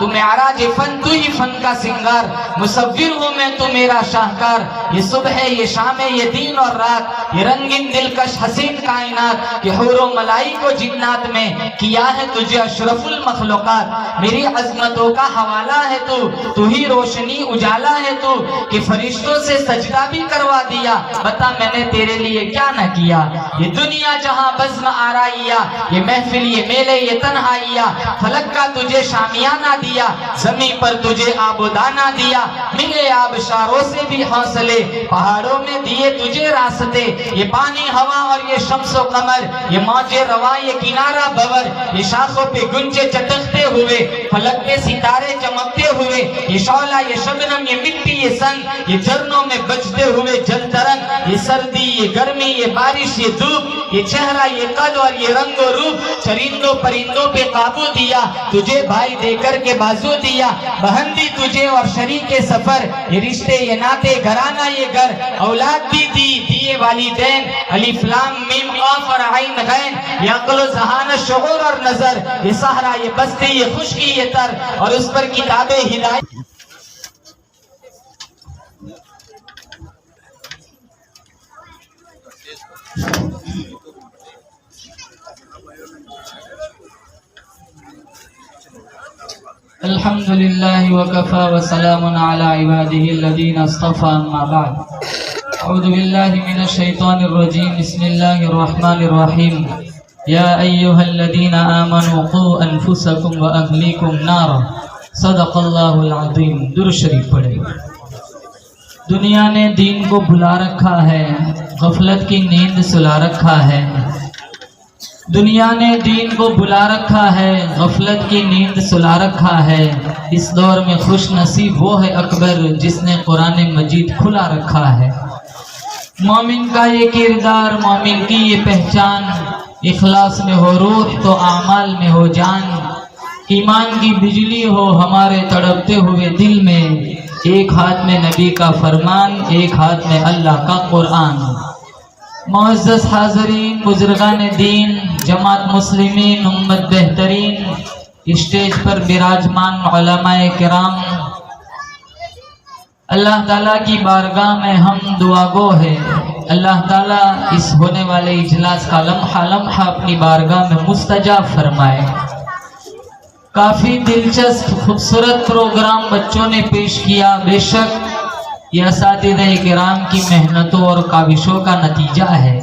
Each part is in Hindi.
तू मेराज फन, तू ही फन का सिंगार, मुसव्विर हूँ मैं तू मेरा शाहकार। ये सुबह है, ये शाम है, ये दिन और रात, ये रंगीन दिलकश हसीन कायनात, कि हुरो मलाई को जिन्नात में किया है तुझे अशरफुल मखलूकात। मेरी अजमतों का हवाला है तू ही रोशनी उजाला है तू, कि फरिश्तों से सजदा भी करवा दिया। बता मैंने तेरे लिए क्या न किया। ये दुनिया जहां बज़्म आराइया, ये महफिल, ये मेले, ये तन्हाइया, फलक का तुझे शामियाना दिया, जमीन पर तुझे आबोदाना दिया। मिले आबशारों से भी हौसले, पहाड़ों में दिए तुझे रास्ते। ये पानी हवा और ये शम्सो कमर, ये मौजे रवा, ये किनारा बवर, ये शाखों पे गुंजे चटकते हुए, फलक पे सितारे चमकते हुए, ये शौला, ये शबनम, ये मिट्टी, ये संग, ये झरनों में बजते हुए जल तरंग, ये सर्दी, ये गर्मी, ये बारिश, ये धूप, ये चेहरा, ये कद और ये रंगो रूप, चरिंदों परिंदों पे काबू दिया, तुझे भाई देकर के बाजू दिया। बहन दी तुझे और शरीके सफर, ये रिश्ते, ये नाते, घराना, ये घर, औलाद भी दी, दिए वालिदैन, अलिफ लाम मीम काफ और आइन गैन, ये अक्ल ज़हान शऊर और नजर, ये सहरा, ये बस्ती, ये खुशकी, ये तर, और उस पर किताबे हिदायत। अल्हम्दुलिल्लाह वकफ़ा व सलामुन अला इबादिहिल्लज़ीना इस्तफ़ा, अम्मा बाद। अऊज़ु बिल्लाहि मिनश शैतानिर रजीम, बिस्मिल्लाहिर रहमानिर रहीम। या अय्युहल्लज़ीना आमनू क़ू अनफुसकुम व अहलीकुम नारा, सदक़ल्लाहुल अज़ीम। दुरूद शरीफ पढ़े। दुनिया ने दीन को भुला रखा है, गफलत की नींद सुला रखा है। दुनिया ने दीन को बुला रखा है, गफलत की नींद सुला रखा है। इस दौर में खुश नसीब वो है अकबर, जिसने कुरान मजीद खुला रखा है। मोमिन का ये किरदार, मोमिन की ये पहचान, इखलास में हो रूह तो आमाल में हो जान। ईमान की बिजली हो हमारे तड़पते हुए दिल में, एक हाथ में नबी का फरमान, एक हाथ में अल्लाह का कुरान। मुअज़्ज़ज़ हाज़रीन, बुज़ुर्गान दीन, जमात मुस्लिमीन, उम्मत बेहतरीन, स्टेज पर विराजमान उलमाए किराम, अल्लाह ताला की बारगाह में हम दुआगो है। अल्लाह ताला इस होने वाले इजलास का लम्हा लम्हा अपनी बारगाह में मुस्तजाब फरमाए। काफ़ी दिलचस्प खूबसूरत प्रोग्राम बच्चों ने पेश किया। बेशक यह असातिज़े किराम की मेहनतों और काविशों का नतीजा है।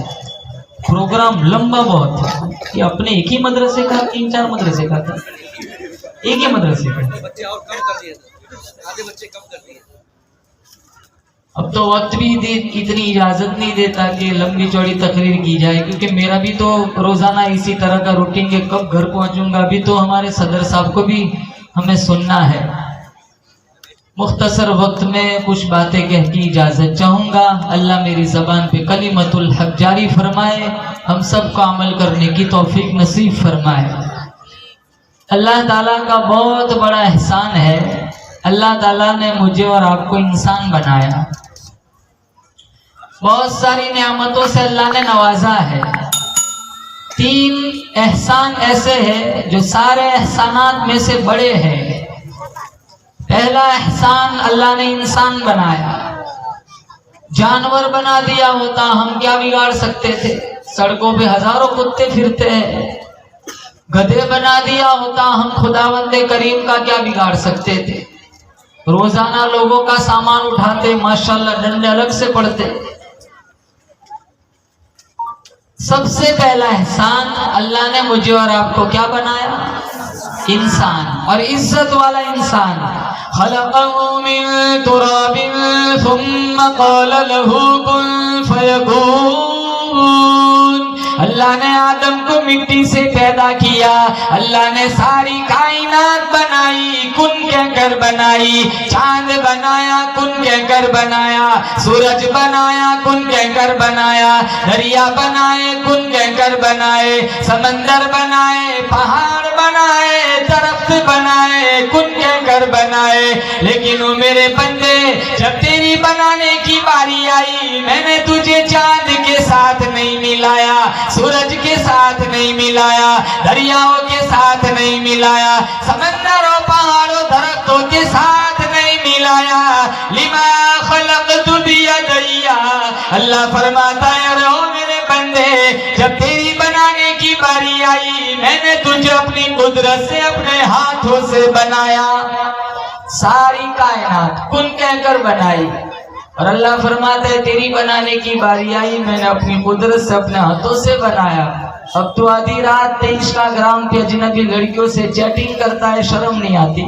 प्रोग्राम लंबा बहुत है। ये अपने एक ही मदरसे का, 3-4 मदरसे का था, एक ही मदरसे का। बच्चे और कम कर दिए, आधे बच्चे कम कर दिए। अब तो वक्त भी इतनी इजाज़त नहीं देता कि लंबी चौड़ी तकरीर की जाए, क्योंकि मेरा भी तो रोज़ाना इसी तरह का रूटीन है, कब घर पहुंचूंगा। अभी तो हमारे सदर साहब को भी हमें सुनना है। मुख्तसर वक्त में कुछ बातें कह की इजाज़त चाहूँगा। अल्लाह मेरी ज़बान पे कलिमतुल हक जारी फरमाए, हम सब को अमल करने की तौफीक नसीब फरमाए। अल्लाह ताला का बहुत बड़ा एहसान है, अल्लाह ताला ने मुझे और आपको इंसान बनाया। बहुत सारी नेमतों से अल्लाह ने नवाजा है। 3 एहसान ऐसे हैं जो सारे एहसानात में से बड़े हैं। पहला एहसान, अल्लाह ने इंसान बनाया। जानवर बना दिया होता हम क्या बिगाड़ सकते थे। सड़कों पे हजारों कुत्ते फिरते हैं। गधे बना दिया होता हम खुदावंदे करीम का क्या बिगाड़ सकते थे। रोजाना लोगों का सामान उठाते, माशाल्लाह डंडे अलग से पड़ते। सबसे पहला एहसान, अल्लाह ने मुझे और आपको क्या बनाया, इंसान, और इज्जत वाला इंसान। खलक़हु मिन तुराबिन सुम्मा क़ाला लहू कुन फयकून। अल्लाह ने आदम को मिट्टी से पैदा किया। अल्लाह ने सारी कायनात बनाई, कुन कहकर बनाई। चांद बनाया, कुन कहकर बनाया। सूरज बनाया, कुन कहकर बनाया। दरिया बनाए, कुन कहकर बनाए। समंदर बनाए, पहाड़ बनाए, दरख्त बनाए, कुन कहकर बनाए। लेकिन वो मेरे बंदे, जब तेरी बनाने की बारी आई, मैंने तुझे चांद के साथ नहीं मिलाया, सूरज के साथ नहीं मिलाया, दरियाओं के साथ नहीं मिलाया, समंदरों, पहाड़ों, लिमा खलक़तु बियदैया। अल्लाह फरमाता है रो मेरे बंदे, जब तेरी बनाने की बारी आई मैंने तुझे अपनी कुदरत से अपने हाथों से बनाया। सारी कायनात कुन कहकर बनाई और अल्लाह फरमाता है तेरी बनाने की बारी आई मैंने अपनी कुदरत से अपने हाथों से बनाया। अब तो आधी रात 23 ग्राम पे अजनबी लड़कियों से चैटिंग करता है, शर्म नहीं आती।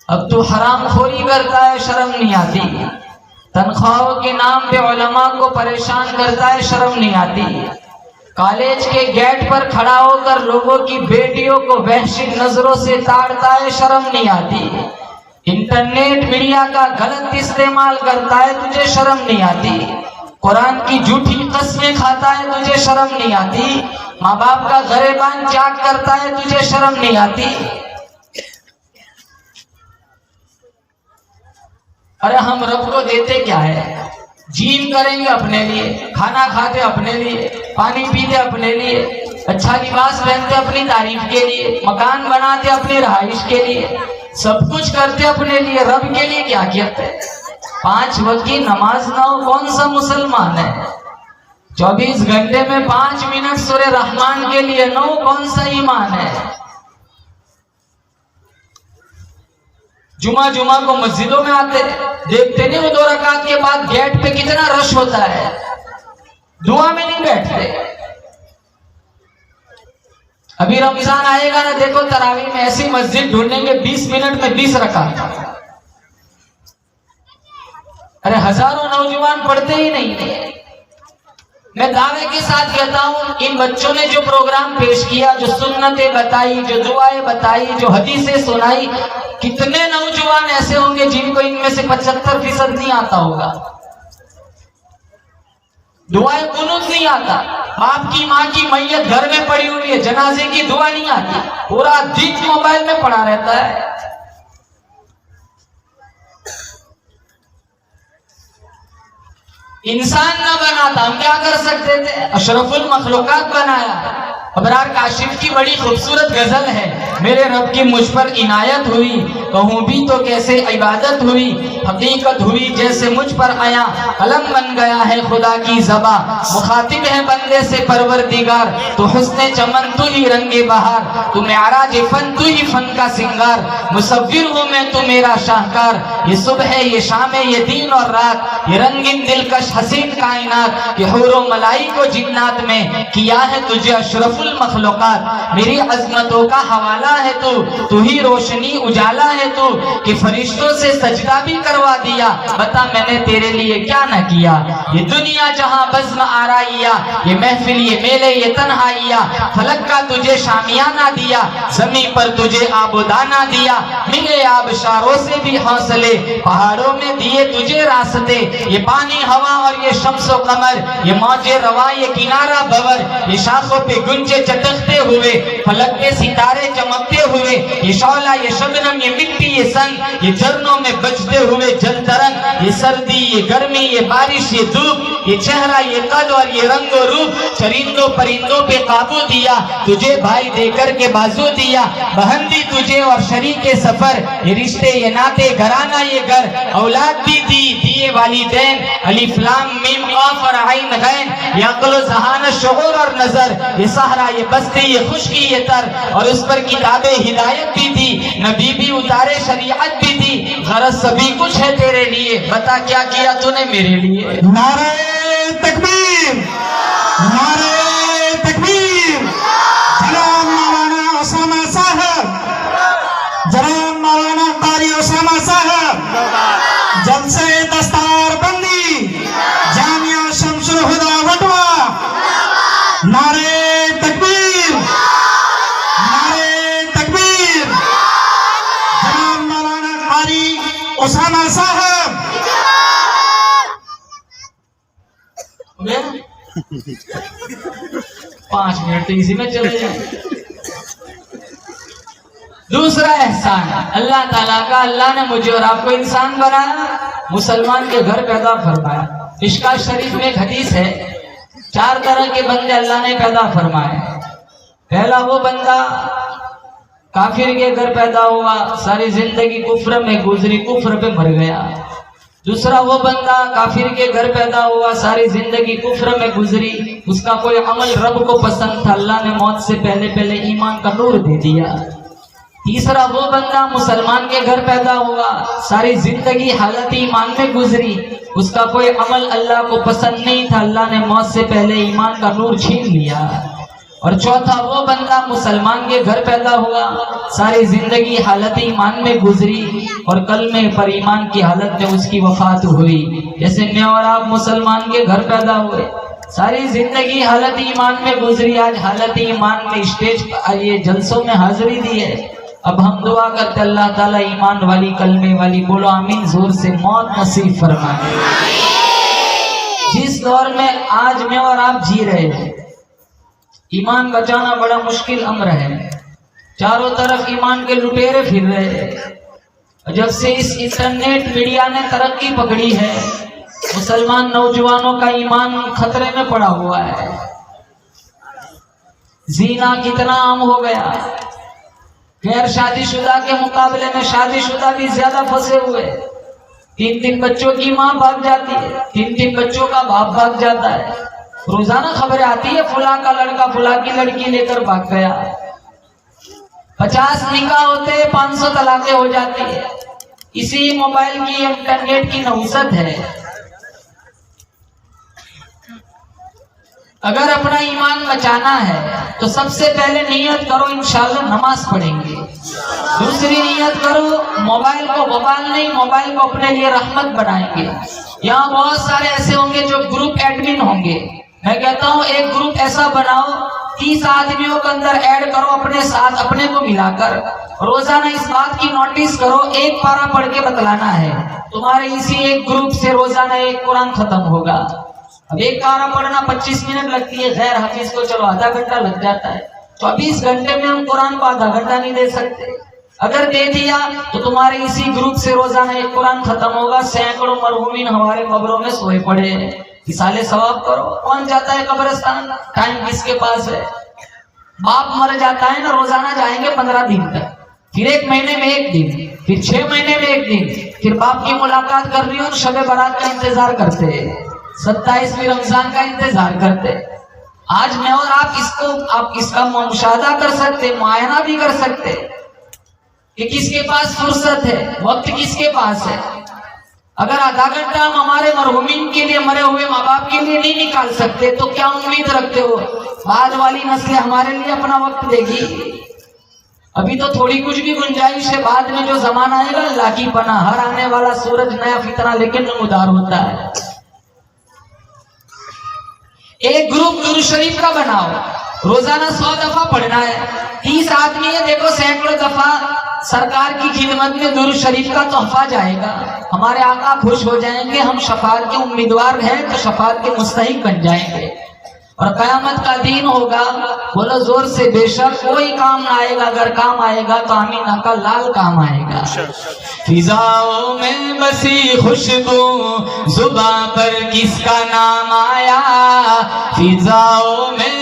अब तो हरामखोरी करता है, शर्म नहीं आती। तनख्वाहों के नाम पे उलमा को परेशान करता है, शर्म नहीं आती। कॉलेज के गेट पर खड़ा होकर लोगों की बेटियों को वहशी नजरों से ताड़ता है, शर्म नहीं आती। इंटरनेट मीडिया का गलत इस्तेमाल करता है, तुझे शर्म नहीं आती। कुरान की झूठी कस्में खाता है, तुझे शर्म नहीं आती। माँ बाप का गरेबान चाक करता है, तुझे शर्म नहीं आती। अरे हम रब को देते क्या है? जिम करेंगे अपने लिए, खाना खाते अपने लिए, पानी पीते अपने लिए, अच्छा लिबास पहनते अपनी तारीफ के लिए, मकान बनाते अपनी रहाइश के लिए, सब कुछ करते अपने लिए। रब के लिए क्या करते? 5 वक्त की नमाज ना हो कौन सा मुसलमान है? 24 घंटे में 5 मिनट सूरे रहमान के लिए ना हो कौन सा ईमान है? जुमा को मस्जिदों में आते देखते नहीं वो 2 रकात के बाद गेट पे कितना रश होता है, दुआ में नहीं बैठते। अभी रमजान आएगा ना, देखो तरावी में ऐसी मस्जिद ढूंढेंगे 20 मिनट में 20 रकात। अरे हजारों नौजवान पढ़ते ही नहीं है। मैं दावे के साथ कहता हूं इन बच्चों ने जो प्रोग्राम पेश किया, जो सुन्नतें बताई, जो दुआएं बताई, जो हदीसें सुनाई, कितने नौजवान ऐसे होंगे जिनको इनमें से 75% नहीं आता होगा। दुआएं कुनूत नहीं आता। आपकी माँ की मैयत घर में पड़ी हुई है, जनाजे की दुआ नहीं आती, पूरा दिन मोबाइल में पड़ा रहता है। इंसान ना बनाता हम क्या कर सकते थे? अशरफुल मखलूकात बनाया। अबरार काशिफ की बड़ी खूबसूरत गजल है, मेरे रब की मुझ पर इनायत हुई, कहूँ भी तो कैसे इबादत हुई, हकीकत हुई जैसे मुझ पर आया, कलम बन गया है खुदा की ज़बा, मुखातिब है बंदे से परवरदिगार, तो हुस्ने चमन तू ही रंगे बहार, तू मेराज फन तू ही फन का सिंगार, मुसव्विर हूँ मैं तू मेरा शाहकार, ये सुबह ये शाम ये दिन और रात, ये रंगीन दिलकश हसीन कायनात, कि हुरो मलाई को जिन्नात में किया है तुझे अशरफुल मखलूकात, मेरी अजमतों का हवाला है तू ही रोशनी उजाला है तू, कि फरिश्तों से सजदा भी करवा दिया, बता मैंने तेरे लिए क्या न किया। ये दुनिया जहां बज़्म आराइया, ये महफिल ये मेले ये तन्हाइया, फलक का तुझे शामियाना दिया, जमीन पर तुझे आबोदाना दिया, मिले आबशारों से भी हौसले, पहाड़ों में दिए तुझे रास्ते, ये पानी हवा और ये शम्सो कमर, ये मौजे रवा ये किनारा बवर, ये शाखों पे गुंजे चटकते हुए, फलक पे सितारे चमकते हुए, ये शौला ये शबनम ये मिट्टी ये संग, ये झरनों में बजते हुए जल तरंग, ये सर्दी ये गर्मी ये बारिश ये धूप, ये चेहरा ये कद और ये रंग और रूप, चरिंदों परिंदों पे काबू दिया, तुझे भाई देकर के बाजू दिया, बहन दी तुझे और शरीक के सफर, ये रिश्ते ये नाते घराना ये घर, औलाद भी दी दिए वालिदैन, अलिफ लाम मीम काफ और आइन गैन, ये अक्ल ज़हान शऊर और नजर, ये सहरा ये बस्ती ये खुशकी ये तर, और उस पर किताबे हिदायत भी दी, नबी भी उतारे शरीयत भी दी, गरज सभी कुछ है तेरे लिए, बता क्या किया तूने मेरे लिए। नारे तकबीर, नारे तकबीर। जनाब मौलाना उसामा साहब, जनाब मौलाना कारी उसामा साहब, जलसे दस्तार बंदी जामिया शमसुल हुदा वटवा, नारे तकबीर, नारे तकबीर। जनाब मौलाना कारी उसामा साहब। 5 मिनट तो इसी में चले जाए। दूसरा एहसान अल्लाह ताला का, अल्लाह ने मुझे और आपको इंसान बनाया, मुसलमान के घर पैदा फरमाया। मिशकात शरीफ में एक हदीस है, 4 तरह के बंदे अल्लाह ने पैदा फरमाए। पहला वो बंदा काफिर के घर पैदा हुआ, सारी जिंदगी कुफ्र में गुजरी, कुफ्र पे मर गया। दूसरा वो बंदा काफिर के घर पैदा हुआ, सारी जिंदगी कुफ्र में गुजरी, उसका कोई अमल रब को पसंद था, अल्लाह ने मौत से पहले पहले ईमान का नूर दे दिया। तीसरा वो बंदा मुसलमान के घर पैदा हुआ, सारी जिंदगी हालत ईमान में गुजरी, उसका कोई अमल अल्लाह को पसंद नहीं था, अल्लाह ने मौत से पहले ईमान का नूर छीन लिया। और चौथा वो बंदा मुसलमान के घर पैदा हुआ, सारी जिंदगी हालत ईमान में गुजरी और कलमे पर ईमान की हालत में उसकी वफात हुई। जैसे मैं और आप मुसलमान के घर पैदा हुए, सारी जिंदगी हालत ईमान में गुजरी, आज हालत ईमान में स्टेज पर ये जलसों में हाजिरी दी है। अब हम दुआ करते अल्लाह ताला ईमान वाली, कलमे वाली, बोलो आमीन जोर से, मौत नसीब फरमाए। जिस दौर में आज मैं और आप जी रहे हैं, ईमान बचाना बड़ा मुश्किल अम्र है। चारों तरफ ईमान के लुटेरे फिर रहे हैं। जब से इस इंटरनेट मीडिया ने तरक्की पकड़ी है, मुसलमान नौजवानों का ईमान खतरे में पड़ा हुआ है। जीना कितना आम हो गया, गैर शादीशुदा के मुकाबले में शादीशुदा भी ज्यादा फंसे हुए। 3-3 बच्चों की माँ भाग जाती है, 3-3 बच्चों का बाप भाग जाता है। रोजाना खबरें आती है, फुला का लड़का फुला की लड़की लेकर भाग गया। 50 निकाह होते, 500 तलाकें हो जाती है। इसी मोबाइल की, इंटरनेट की नहुसत है। अगर अपना ईमान बचाना है तो सबसे पहले नियत करो इंशाल्लाह नमाज पढ़ेंगे। दूसरी नियत करो मोबाइल को वबाल नहीं, मोबाइल को अपने लिए रहमत बनाएंगे। यहाँ बहुत सारे ऐसे होंगे जो ग्रुप एडमिन होंगे। मैं कहता हूँ एक ग्रुप ऐसा बनाओ, 30 आदमियों के अंदर ऐड करो अपने साथ, अपने को मिलाकर। रोजाना इस बात की नोटिस करो, एक पारा पढ़ के बतलाना है। तुम्हारे इसी एक ग्रुप से रोजाना एक कुरान खत्म होगा। अब एक पारा पढ़ना 25 मिनट लगती है, गैर हाफिज को चलो आधा घंटा लग जाता है। 24 घंटे में हम कुरान को आधा घंटा नहीं दे सकते। अगर दे दिया तो तुम्हारे इसी ग्रुप से रोजाना एक कुरान खत्म होगा। सैकड़ों मरहूमीन हमारे कब्रों में सोए पड़े हैं, साले सवाब करो। कौन जाता है कब्रिस्तान, टाइम किसके पास है। बाप मर जाता है ना, रोजाना जाएंगे 15 दिन तक, फिर 1 महीने में 1 दिन, फिर 6 महीने में 1 दिन, फिर बाप की मुलाकात कर रही हो, शबे बारात का इंतजार करते हैं, 27वीं रमजान का इंतजार करते। आज मैं और आप इसका मुशाहदा कर सकते, मुआयना भी कर सकते कि किसके पास फुर्सत है, वक्त किसके पास है। अगर आधा घंटा हम हमारे मरहूमीन के लिए, मरे हुए माँ बाप के लिए नहीं निकाल सकते तो क्या उम्मीद रखते हो बाद वाली नस्लें हमारे लिए अपना वक्त देगी। अभी तो थोड़ी कुछ भी गुंजाइश है, बाद में जो जमाना आएगा अल्लाह की पनाह, हर आने वाला सूरज नया फितना लेकिन नमूदार होता है। एक ग्रुप दुरूद शरीफ का बनाओ, रोजाना 100 दफा पढ़ना है। 30 आदमी है, देखो सैकड़ों दफा सरकार की खिदमत में दुरूद शरीफ का तोहफा जाएगा। हमारे आका खुश हो जाएंगे, हम शफाअत के उम्मीदवार हैं तो शफाअत के मुस्तहिक बन जाएंगे। और कयामत का दिन होगा, बोलो जोर से, बेशक कोई काम ना आएगा, अगर काम आएगा तो आमीना का लाल काम आएगा। फिजाओं में बसी खुशबू, जुबां पर किसका नाम आया। फिजाओं में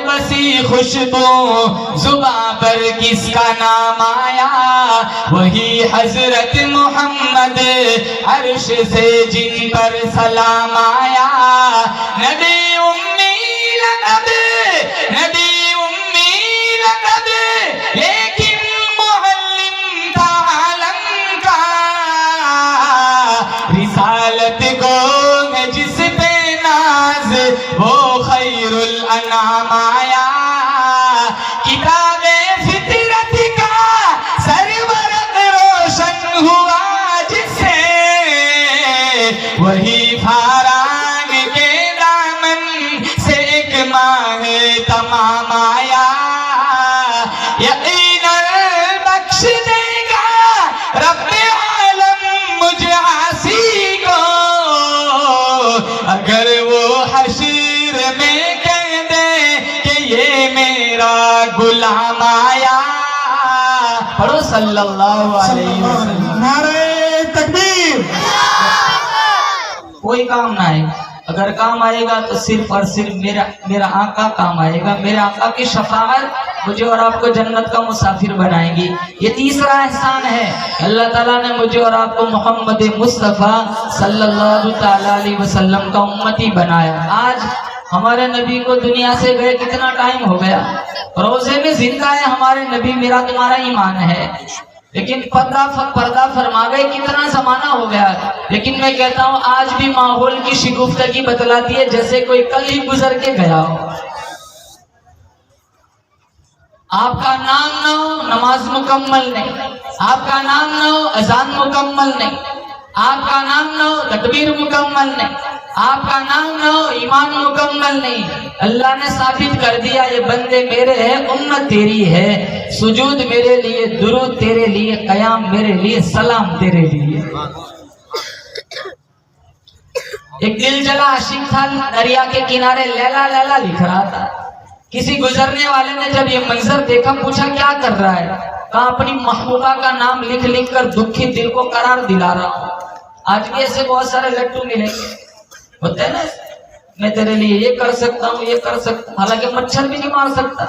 बसी खुशबू, जुबां पर किसका नाम आया। वही हजरत मोहम्मद अर्श से जिन पर सलाम आया। नबी उम्मी लक़ब, नबी उम्मी लक़ब, लेकिन मुअल्लिम था आलम का। रिसालत को है जिस पे नाज, वो खैरुल अनाम आया। किताबे फितरत का सरवरक रोशन हुआ जिससे, वही फाराग के दामन से एक माह तमाम आया। यकीनन बख्श देगा रब्बे आलम मुझे आसी को, अगर वो हशीर में कह दे कि ये मेरा गुलाम आया। पढ़ो सल्लल्लाहु अलैहि वसल्लम। नारे तकबीर। कोई काम ना आए, अगर काम आएगा तो सिर्फ और सिर्फ मेरा आका काम आएगा। मेरे आका की शफाअत मुझे और आपको जन्नत का मुसाफिर बनाएंगी। ये तीसरा एहसान है, अल्लाह ताला ने मुझे और आपको मोहम्मद मुस्तफ़ा सल्लल्लाहु ताला अलैहि वसल्लम का उम्मती बनाया। आज हमारे नबी को दुनिया से गए कितना टाइम हो गया, रोजे में जिंदा है हमारे नबी, मेरा तुम्हारा ईमान है, लेकिन पर्दा फरमा गए, कितना जमाना हो गया। लेकिन मैं कहता हूँ आज भी माहौल की शिगुफ्तगी बतलाती है जैसे कोई कल ही गुजर के गया हो। आपका नाम ना हो नमाज मुकम्मल नहीं, आपका नाम ना हो अजान मुकम्मल नहीं, आपका नाम ना हो तकबीर मुकम्मल नहीं, आपका नाम ना हो ईमान मुकम्मल नहीं। अल्लाह ने साबित कर दिया ये बंदे मेरे हैं, उम्मत तेरी है, सुजूद मेरे लिए, दुरूद तेरे लिए, कयाम मेरे लिए, सलाम तेरे लिए। एक दिल जला आशिक था, दरिया के किनारे लैला लैला लिख रहा था। किसी गुजरने वाले ने जब ये मंजर देखा, पूछा क्या कर रहा है, कहा अपनी महबूबा का नाम लिख लिख कर दुखी दिल को करार दिला रहा हूँ। आज भी ऐसे बहुत सारे लट्टू मिलेंगे, होते हैं ना, मैं तेरे लिए ये कर सकता हूँ, ये कर सकता हूँ, हालांकि मच्छर भी नहीं मार सकता।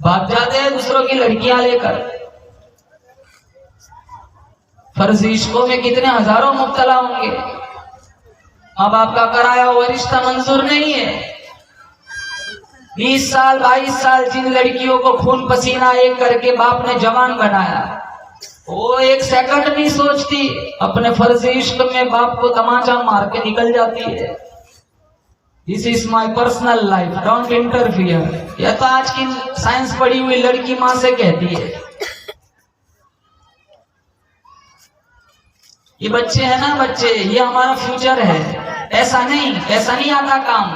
भाग जाते हैं दूसरों की लड़कियां लेकर। फर्जी इश्कों में कितने हजारों मुब्तला होंगे, माँ बाप का कराया हुआ रिश्ता मंजूर नहीं है। 20 साल 22 साल जिन लड़कियों को खून पसीना एक करके बाप ने जवान बनाया, वो एक सेकंड नहीं सोचती, अपने फर्जी इश्क में बाप को तमाचा मार के निकल जाती है। This is my personal life, don't interfere. यह तो आज की साइंस पढ़ी हुई लड़की माँ से कहती है। ये बच्चे हैं ना, बच्चे, ये हमारा फ्यूचर है। ऐसा नहीं आता काम।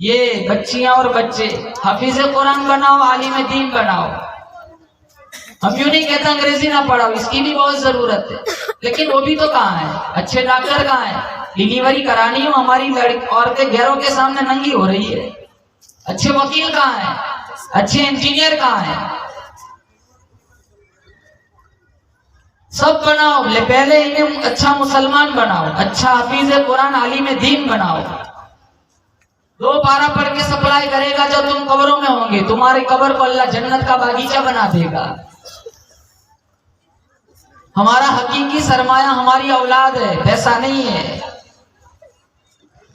ये बच्चियां और बच्चे हाफिज कुरान बनाओ, आलिम दीन बनाओ। हम यूं नहीं कहते अंग्रेजी ना पढ़ाओ, इसकी भी बहुत जरूरत है, लेकिन वो भी तो कहाँ है। अच्छे डॉक्टर कहाँ है, डिलीवरी करानी हो, हमारी औरतें घरों के सामने नंगी हो रही है। अच्छे वकील कहाँ है, अच्छे इंजीनियर कहाँ है। सब बनाओ, पहले इन्हें अच्छा मुसलमान बनाओ, अच्छा हाफिज कुरान आलिम दीन बनाओ। 2 पारा पढ़ के सप्लाई करेगा, जब तुम कब्रों में होंगे तुम्हारी कब्र को अल्लाह जन्नत का बागीचा बना देगा। हमारा हकीकी सरमाया हमारी औलाद है, पैसा नहीं है।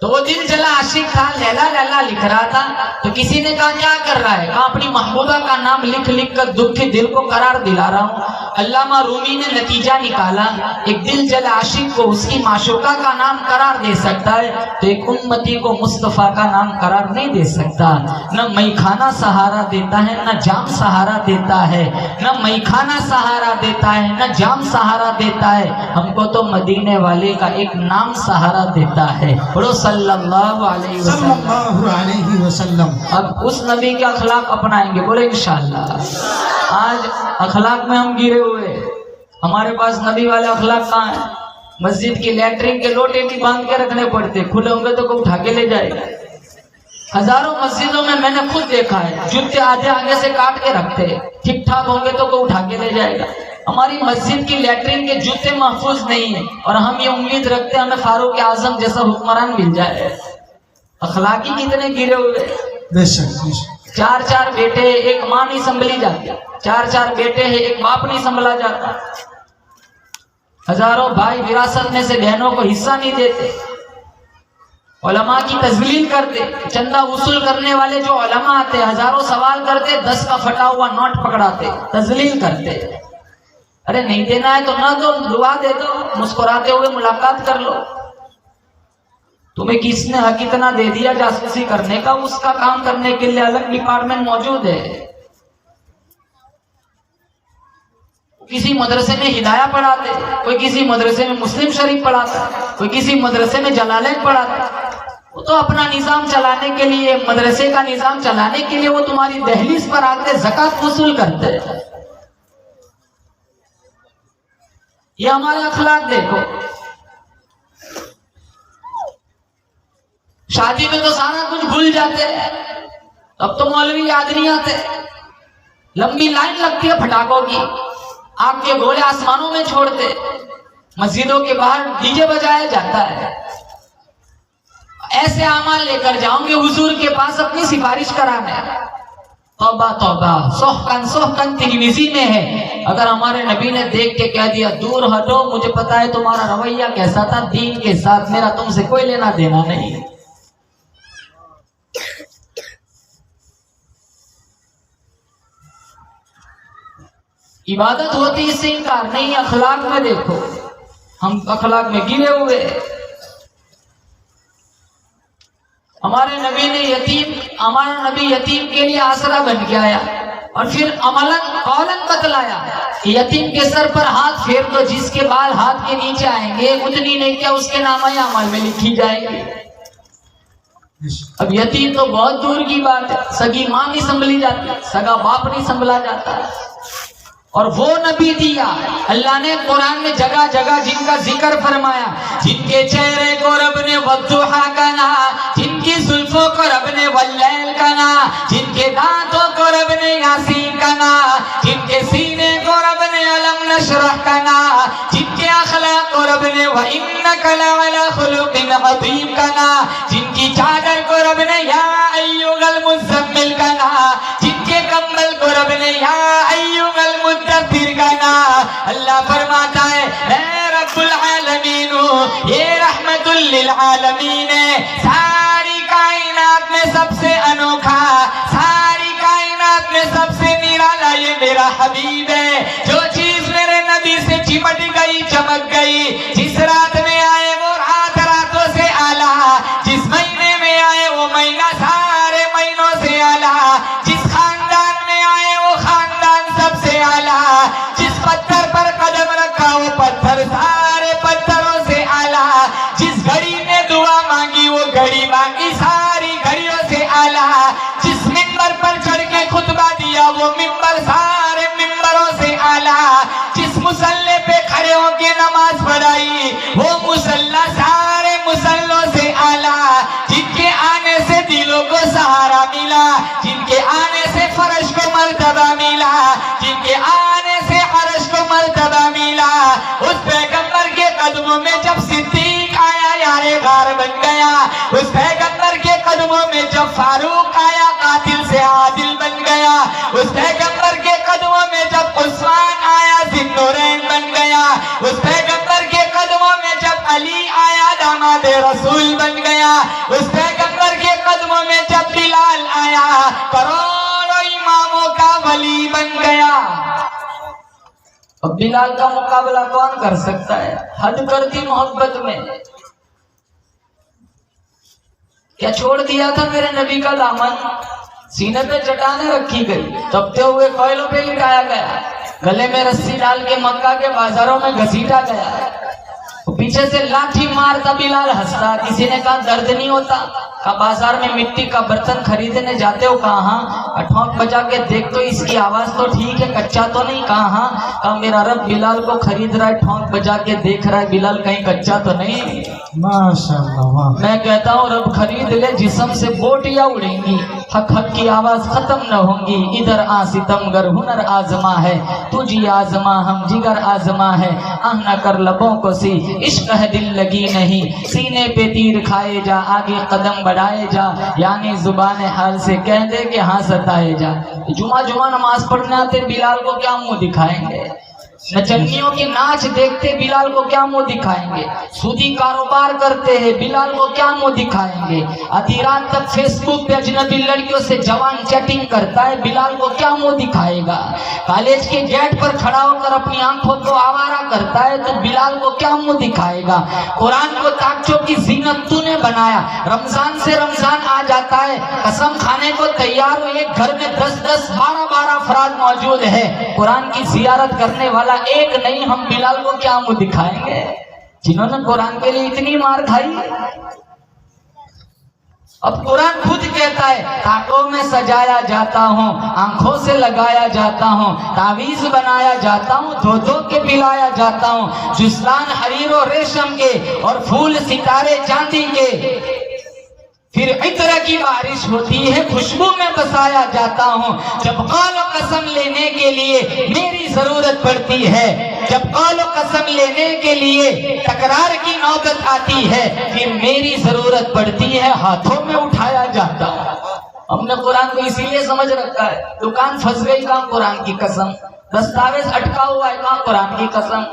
तो वो दिल जला आशिक था, लैला लैला लिख रहा था, तो किसी ने कहा क्या कर रहा है, कहा अपनी महबूबा का नाम लिख लिख कर दुखी दिल को करार दिला रहा हूँ। अल्लामा रूमी ने नतीजा निकाला, एक दिल जला आशिक को उसकी माशूका का नाम करार दे सकता है, तो एक उम्मती को मुस्तफ़ा का नाम करार नहीं दे सकता। न मैखाना सहारा देता है, न जाम सहारा देता है, न मैखाना सहारा देता है, न जाम सहारा देता है, हमको तो मदीने वाले का एक नाम सहारा देता है, बड़ो सल्लल्लाहु अलैहि वसल्लम। अब उस नबी के अखलाक अपनाएंगे, बोले इंशाअल्लाह। आज अखलाक में हम गिरे हुए, हमारे पास नबी वाले अखलाक कहाँ है। मस्जिद की लैट्रिन के लोटे भी बांध के रखने पड़ते, खुले होंगे तो कोई उठा के ले जाएगा। हजारों मस्जिदों में मैंने खुद देखा है, जूते आधे आगे से काट के रखते, ठीक ठाक होंगे तो कोई उठा के ले जाएगा। हमारी मस्जिद की लैट्रिन के जूते महफूज नहीं है, और हम ये उम्मीद रखते हैं हमें फारूक आजम जैसा हुक्मरान मिल जाए। अखलाकी कितने गिरे हुए। 4 बेटे, एक माँ नहीं संभली जाती, 4 बेटे हैं, एक बाप नहीं संभला जाता। हजारों भाई विरासत में से बहनों को हिस्सा नहीं देते, उलमा की तजलील करते। चंदा वसूल करने वाले जो उलमा आते, हजारों सवाल करते, 10 का फटा हुआ नोट पकड़ाते, तजलील करते। अरे नहीं देना है तो ना दो, दुआ दे दो, मुस्कुराते हुए मुलाकात कर लो। तुम्हें किसने हक इतना दे दिया जासूसी करने का, उसका काम करने के लिए अलग डिपार्टमेंट मौजूद है। किसी मदरसे में हिदाया पढ़ाते, कोई किसी मदरसे में मुस्लिम शरीफ पढ़ाता, कोई किसी मदरसे में जलालैन पढ़ाता। वो तो अपना निजाम चलाने के लिए, मदरसे का निजाम चलाने के लिए वो तुम्हारी दहलीज पर आते ज़कात वसूल करते। ये हमारे अखलाक देखो। शादी में तो सारा कुछ भूल जाते हैं, अब तो मौलवी याद नहीं आते। लंबी लाइन लगती है फटाकों की, आग के गोले आसमानों में छोड़ते, मस्जिदों के बाहर डीजे बजाया जाता है। ऐसे अमाल लेकर जाओगे हुजूर के पास अपनी सिफारिश कराने। तौबा तौबा, सोहकन तिरमिजी में है। अगर हमारे नबी ने देख के कह दिया दूर हटो, मुझे पता है तुम्हारा रवैया कैसा था दीन के साथ, मेरा तुमसे कोई लेना देना नहीं। इबादत होती इससे इनकार नहीं। अखलाक में देखो, हम अखलाक में गिरे हुए। हमारे नबी यतीम के लिए आसरा बन के आया और फिर अमलन कौलन बतलाया कि यतीम के सर पर हाथ फेर दो, जिसके बाल हाथ के नीचे आएंगे उतनी नहीं क्या उसके नामा अमल में लिखी जाएगी। अब यतीम तो बहुत दूर की बात है, सगी मां नहीं संभली जाती, सगा बाप नहीं संभला जाता। और वो नबी दिया अल्लाह ने कुरान में जगह जगह जिनका जिक्र फरमाया, जिनके चेहरे को रब ने वद्दुहा कहा, जिनकी जुल्फों को रब ने वल्लैल कहा, जिनके दांतों को रब ने यासीन कहा, जिनके सीने को रब ने अलम नशरह कहा, जिनके अखलाक को रब ने व इन्नका लअला खुलुकिन अज़ीम कहा, जिनकी चादर को रब ने या अय्युहल मुज़म्मिल कहा, जिनके कंबल को रब ने या अय्युहल मुद्दस्सिर कहा। अल्लाह फरमाता है मैं रब्बुल आलमीन हूँ, ये रहमतुल लिल आलमीन है। सारी कायनात में सबसे अनोखा, सारी कायनात में सबसे निराला ये मेरा हबीब है। जो चीज मेरे नबी से चिमट गई चमक गई, जिस रात में आए वो रात रातों से आला, जिस महीने में आए वो महीना सारे महीनों से आला, जिस खानदान में आए वो खानदान सबसे आला, जिस पत्थर पर कदम रखा वो पत्थर सारे पत्थरों से आला, जिस घड़ी में दुआ मांगी वो घड़ी मांगी सारी घड़ियों से आला, जिस मिंबर पर चढ़ के खुतबा दिया वो मिंबर सारे मिंबरों से आला, जिस मुसल्ले पे खड़े होके नमाज पढ़ाई वो मुसल्ला सारे मुसल्लों से आला, जिनके आने से दिलों को सहारा मिला, जिनके आने से फर्श को मर्तबा मिला, जिनके आने से अर्श को मर्तबा मिला, उस पैगंबर के कदमों में जब सिद्दीक आया यारे गार बन गया, उस पैगंबर के कदमों में जब फारूक आया कातिल से आदिल बन गया, उस पैगंबर के कदमों में जब उस्मान आया जिन्नूरैन बन गया, उस पैगंबर के कदमों में जब अली आया दामाद रसूल बन गया, उस पैगंबर के कदमों में जब बिलाल आया करोड़ों इमामों का वली बन गया। अब बिलाल का मुकाबला कौन कर सकता है? हद कर दी मोहब्बत में। क्या छोड़ दिया था मेरे नबी का दामन? सीने पे चट्टाने रखी गई, तपते हुए कोयलों पे लिटाया गया, गले में रस्सी डाल के मक्का के बाजारों में घसीटा गया, पीछे से लाठी मारता बिलाल हंसता। किसी ने कहा दर्द नहीं होता? का बाजार में मिट्टी का बर्तन खरीदने जाते हो? कहा ठोंक बजा के देख तो इसकी आवाज तो ठीक है, कच्चा तो नहीं? कहा मेरा रब बिलाल को खरीद रहा है, ठोंक बजा के देख रहा है बिलाल कहीं कच्चा तो नहीं। माशाअल्लाह। मैं कहता हूँ रब खरीद ले, जिस्म से बोटियां उड़ेंगी, हक हक की आवाज खत्म न होंगी। इधर आ सितमगर हुनर आजमा है, तुझी आजमा हम जिगर आजमा है, आह न कर लबों को सी इश्क है दिल लगी नहीं, सीने पे तीर खाए जा आगे कदम बढ़ाए जा, यानी जुबान हाल से कह दे के हाँ सताए जा। जुमा जुमा नमाज पढ़ने आते बिलाल को क्या मुंह दिखाएंगे? नचनियों के नाच देखते बिलाल को क्या मुंह दिखाएंगे? सूदी कारोबार करते हैं बिलाल को क्या मुंह दिखाएंगे? आधी रात तक फेसबुक पे अजनबी लड़कियों से जवान चैटिंग करता है बिलाल को क्या मुंह दिखाएगा? कॉलेज के गेट पर खड़ा होकर अपनी आंखों को आवारा करता है तो बिलाल को क्या मुंह दिखाएगा? कुरान को ताकचों की जीनत तूने बनाया, रमजान से रमजान आ जाता है, कसम खाने को तैयार हो एक घर में 10-10, 12-12 अफराद मौजूद है, कुरान की जियारत करने वाला एक नहीं, हम बिलाल को क्या मुंह दिखाएंगे जिन्होंने कुरान के लिए इतनी मार खाई? अब कुरान खुद कहता है ताकों में सजाया जाता हूँ, आंखों से लगाया जाता हूँ, तावीज बनाया जाता हूँ, धो धो के पिलाया जाता हूँ, जुस्तान हरीर और रेशम के और फूल सितारे चांदी के, फिर इत्र की बारिश होती है, खुशबू में बसाया जाता हूँ। जब कौल कसम लेने के लिए मेरी जरूरत पड़ती है जब कौल कसम लेने के लिए तकरार की नौबत आती है, फिर मेरी जरूरत पड़ती है, हाथों में उठाया जाता है। हमने कुरान को इसीलिए समझ रखा है, दुकान फंस गई कहाँ कुरान की कसम, दस्तावेज अटका हुआ है कहाँ कुरान की कसम।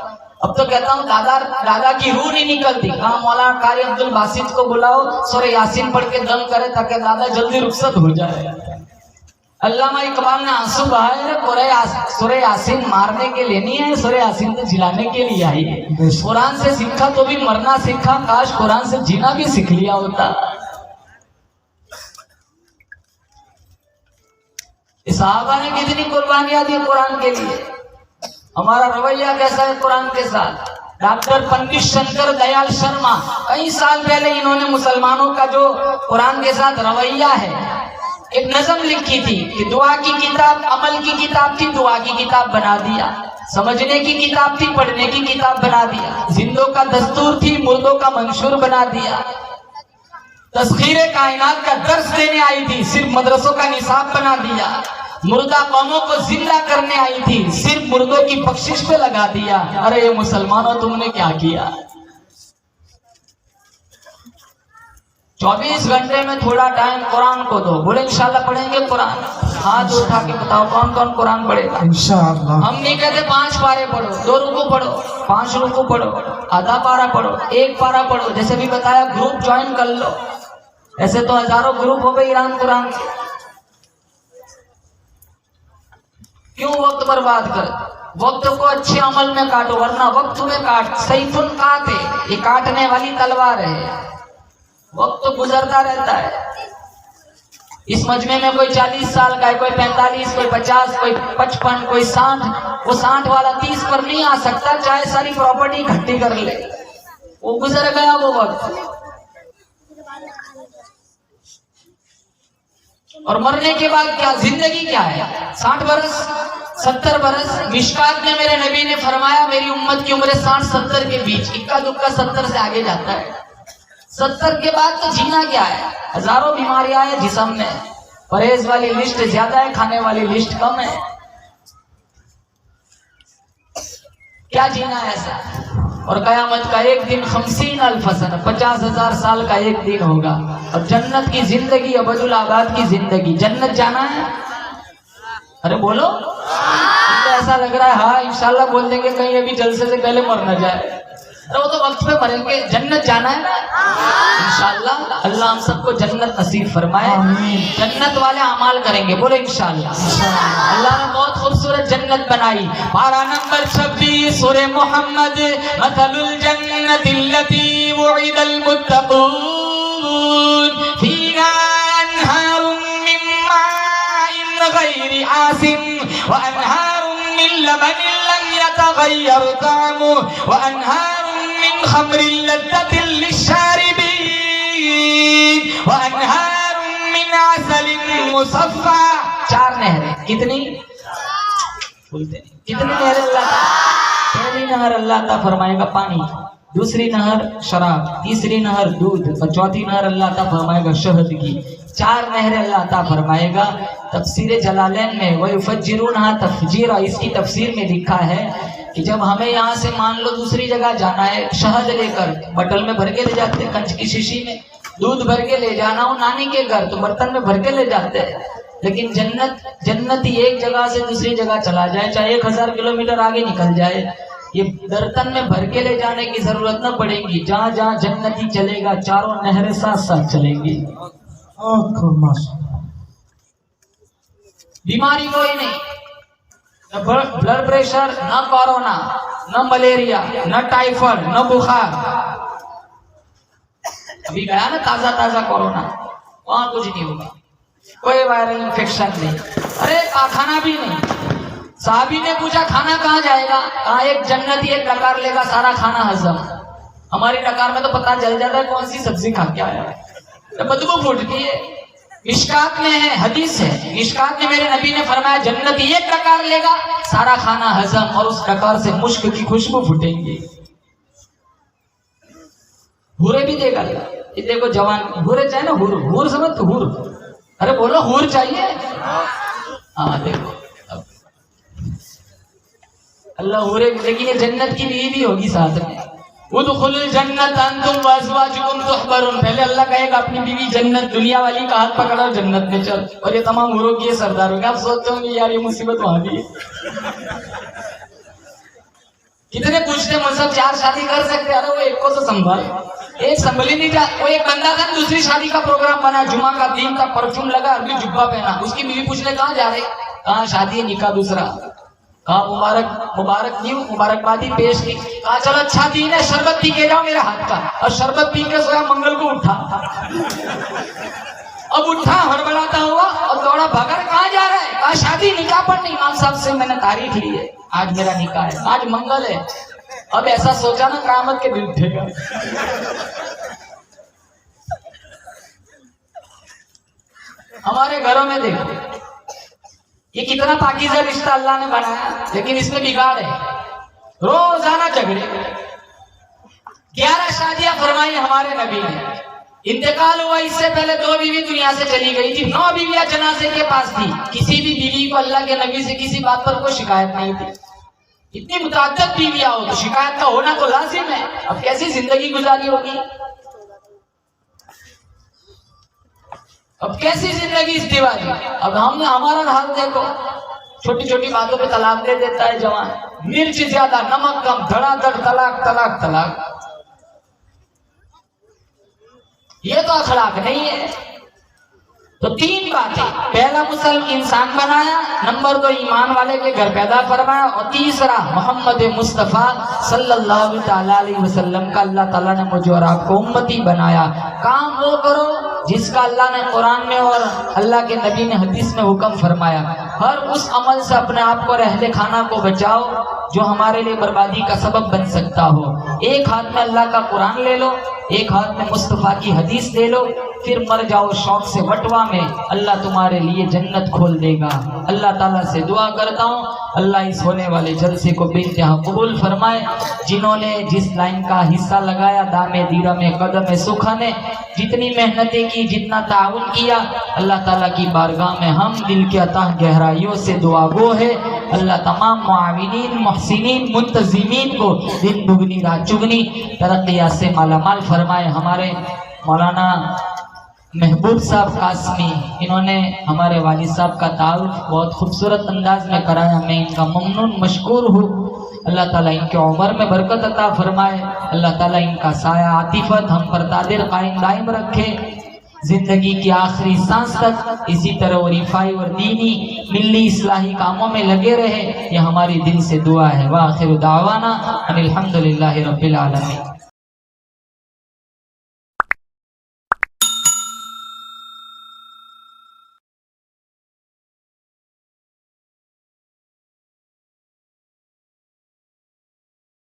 अब तो कहता हूँ दादा की रूह नहीं निकलती, कहाँ मौलाना कारी अब्दुल बासित को बुलाओ, सूरह यासीन पढ़ के दम करे ताकि दादा जल्दी रुखसत हो जाए। अल्लामा इकबाल ने आंसू बहाए, सूरह यासीन मारने के लिए नहीं है, सूरह यासीन तो जिलाने के लिए आई है। कुरान से सीखा तो भी मरना सीखा, काश कुरान से जीना भी सीख लिया होता। सहाबा ने कितनी कुर्बानियां दी कुरान के लिए। हमारा रवैया कैसा है कुरान के साथ। डॉक्टर पंडित शंकर दयाल शर्मा, कई साल पहले इन्होंने मुसलमानों का जो कुरान के साथ रवैया है, एक नज़म लिखी थी कि दुआ की किताब अमल की किताब थी, दुआ की किताब बना दिया। समझने की किताब थी, पढ़ने की किताब बना दिया। जिंदों का दस्तूर थी, मुर्दों का मंशूर बना दिया। तस्खीरे कायनात का दर्स देने आई थी, सिर्फ मदरसों का निसाब बना दिया। मुर्दा कौमों को जिंदा करने आई थी, सिर्फ मुर्दों की बख्शिश पे लगा दिया। अरे ये मुसलमानों तुमने क्या किया। 24 घंटे में थोड़ा टाइम कुरान को दो, बोले इंशाल्लाह पढ़ेंगे कुरान। हाथ उठा के बताओ कौन कौन कुरान पढ़ेगा। इंशाअल्लाह। हम नहीं कहते 5 पारे पढ़ो, 2 रुकू पढ़ो, 5 रुकू पढ़ो, आधा पारा पढ़ो, 1 पारा पढ़ो। जैसे भी बताया ग्रुप ज्वाइन कर लो, ऐसे तो हजारों ग्रुप हो गए ईरान कुरान के। क्यों वक्त बर्बाद कर, वक्त को अच्छे अमल में काटो, वरना वक्त में काट सैफुन काटे, ये काटने वाली तलवार है। वक्त तो गुजरता रहता है। इस मजमे में कोई 40 साल का है, कोई 45, कोई 50, कोई 55, कोई 60। वो 60 वाला 30 पर नहीं आ सकता, चाहे सारी प्रॉपर्टी इकट्ठी कर ले, वो गुजर गया वो वक्त। और मरने के बाद क्या जिंदगी क्या है, 60 बरस, 70 बरस। मिशकात में मेरे नबी ने फरमाया मेरी उम्मत की उम्र 60-70 के बीच, इक्का दुक्का 70 से आगे जाता है। 70 के बाद तो जीना क्या है। हजारों बीमारियां हैं जिस्म में, परहेज वाली लिस्ट ज्यादा है, खाने वाली लिस्ट कम है। क्या जीना है ऐसा। और कयामत का एक दिन 50,000 सन, 50,000 साल का एक दिन होगा। और जन्नत की जिंदगी, अबदुल आबाद की जिंदगी। जन्नत जाना है, अरे बोलो। तो ऐसा लग रहा है हाँ इंशाल्लाह बोल देंगे, कहीं अभी जलसे से पहले मर न जाए। अरे वो तो वक्त पे मरेंगे, जन्नत जाना है ना इंशाल्लाह। अल्लाह हम सबको जन्नत नसीब फरमाए, जन्नत वाले अमाल करेंगे, बोले इंशाल्लाह। अल्लाह ने बहुत खूबसूरत जन्नत बनाई। पारा नंबर 26 सूरह मोहम्मद। मसलुल जन्नतिल्लती वुइदल मुत्तक़ून फीहा अनहारुम मिन माइन गैरि आसिन व अनहारुम मिन लबनिन लम यतगय्यर तअमुहु व अनहारुम मिन खम्रिन लज़्ज़तिन लिश्शारिबीन व अनहारुम मिन असलिन मुसफ़्फ़ा। 4 नहरें। कितनी बोलते नहीं, कितनी नहरें अल्लाह। पहली नहर अल्लाह ता फरमाएगा पानी, दूसरी नहर शराब, तीसरी नहर दूध और चौथी नहर अल्लाह ता फरमाएगा शहद की। 4 नहरें अल्लाह ता फरमाएगा। तफसीर जलालैन में वयुफ़ज्जिरूनहा तफ़जीरा, इसकी तफसीर में लिखा है कि जब हमें यहाँ से मान लो दूसरी जगह जाना है, शहद लेकर बटल में भर के ले जाते हैं, कंच की शीशी में। दूध भर के ले जाना हो नानी के घर तो बर्तन में भर के ले जाते हैं। लेकिन जन्नती एक जगह से दूसरी जगह चला जाए, चाहे 1000 किलोमीटर आगे निकल जाए, ये बर्तन में भर के ले जाने की जरूरत न पड़ेगी। जहाँ जहाँ जन्नती चलेगा, चारों नहरें साथ साथ चलेंगी। बीमारी कोई नहीं, न ब्लड प्रेशर, न कोरोना, न मलेरिया, न टाइफाइड, न बुखार। अभी गया ना ताजा कोरोना, वहां कुछ नहीं होगा, कोई वायरल इन्फेक्शन नहीं। अरे खाना भी नहीं। साहबी ने पूछा खाना कहाँ जाएगा, कहा एक जन्नती एक डकार लेगा, सारा खाना हजम। हमारी डकार में तो पता चल जाता है कौन सी सब्जी खा के आया है, तो बदबू फूटती है। मिशकात में है, हदीस है, मिशकात में मेरे नबी ने फरमाया जन्नती एक डकार लेगा, सारा खाना हजम, और उस डकार से मुश्क की खुशबू फूटेंगी। हूरे भी देगा। ये देखो जवान हूरे चाहिए ना, हूर समझ तो हूर, अरे बोलो हूर चाहिए। हाँ देखो अल्लाह हूरे, लेकिन ये जन्नत की बीवी भी होगी साथ में। उदखुलुल जन्नत अंतुम व अज़वाजुकुम तुहबरून, पहले अल्लाह कहेगा अपनी बीवी जन्नत, दुनिया वाली का हाथ पकड़ा जन्नत में चल, और ये तमाम हूरों की ये सरदार होंगे। आप सोचते होंगे यार ये मुसीबत वहां भी है। कितने पूछते मुझसे 4 शादी कर सकते, अरे वो एक को तो संभाल, एक संभली नहीं जा। वो एक बंदा था, दूसरी शादी का प्रोग्राम बना, जुमा का दिन था, परफ्यूम लगा, अरबी जुब्बा पहना, उसकी बीवी पूछने कहाँ जा रहे, कहाँ शादी है, निकाह दूसरा, कहा मुबारक नहीं, मुबारकबादी पेश की, कहा चलो अच्छा दिन है, शरबत पी के जाओ मेरे हाथ का, और शरबत पी के सोया, मंगल को उठा। अब उठा हड़बड़ाता हुआ और दौड़ा भागा, कहाँ जा रहा है, कहा शादी निकाह पर नहीं, इमाम साहब से मैंने तारीख ली है, आज मेरा निकाह है, आज मंगल है। अब ऐसा सोचा ना क़यामत के दिन उठेगा। हमारे घरों में देखो ये कितना पाकीज़ा रिश्ता अल्लाह ने बनाया, लेकिन इसमें बिगाड़ है, रोजाना झगड़े। 11 शादियां फरमाई हमारे नबी ने, इंतकाल हुआ इससे पहले 2 बीवी दुनिया से चली गई थी, 9 बीवियां जनाजे के पास थी, किसी भी बीवी को अल्लाह के नबी से किसी बात पर कोई शिकायत नहीं थी। इतनी मुतअद्दिद बीवियां हो तो शिकायत का होना तो लाजिम है। अब कैसी जिंदगी गुजारी होगी, अब कैसी जिंदगी इस दीवानी। अब हमने हमारा हाल देखो, छोटी छोटी बातों पे तलाक दे देता है जवान, मिर्च ज्यादा नमक कम, धड़ाधड़ तलाक तलाक तलाक। ये तो अखलाक नहीं है। तो 3 बातें, पहला मुसलमान इंसान बनाया, नंबर 2 ईमान वाले के घर पैदा फरमाया, और तीसरा मोहम्मद मुस्तफ़ा सल्लल्लाहु अलैहि वसल्लम का अल्लाह ताला ने मुझे और आपको उम्मती बनाया। काम वो करो जिसका अल्लाह ने कुरान में और अल्लाह के नबी ने हदीस में हुक्म फरमाया। हर उस अमल से अपने आप को और अहले खाना को बचाओ जो हमारे लिए बर्बादी का सबब बन सकता हो। एक हाथ में अल्लाह का कुरान ले लो, एक हाथ में मुस्तफ़ा की हदीस ले लो, फिर मर जाओ शौक से बटवा में, अल्लाह तुम्हारे लिए जन्नत खोल देगा। अल्लाह ताला से दुआ करता हूँ अल्लाह इस होने वाले जलसे को बेइंतहा कबूल फरमाए। जिन्होंने जिस लाइन का हिस्सा लगाया, दामे दीरा में कदम सुखा ने जितनी मेहनतें की, जितना ताउन किया, अल्लाह ताला की बारगाह में हम दिल के अतः गहराइयों से दुआ गो है। अल्लाह तमाम मुआविनीन, मुहसिनीन, मुंतज़िमीन को दिन दुगनी रात चुगनी तरक्कियात से मालामाल फरमाए। हमारे मौलाना महबूब साहब कासमी, इन्होंने हमारे वालिद साहब का तारुफ बहुत खूबसूरत अंदाज में कराया, मैं इनका ममनून मशकूर हूँ। अल्लाह ताला इनके उम्र में बरकत अता फरमाए, अल्लाह ताला इनका साया आतिफत हम पर तादिर कायम दायम रखे, जिंदगी की आखिरी सांस तक इसी तरह और रिफाई और दीनी मिल्ली इस्लाही कामों में लगे रहे। ये हमारी दिल से दुआ है। वाखिर दावाना अनिल हम्दुलिल्लाहि रब्बिल आलमीन।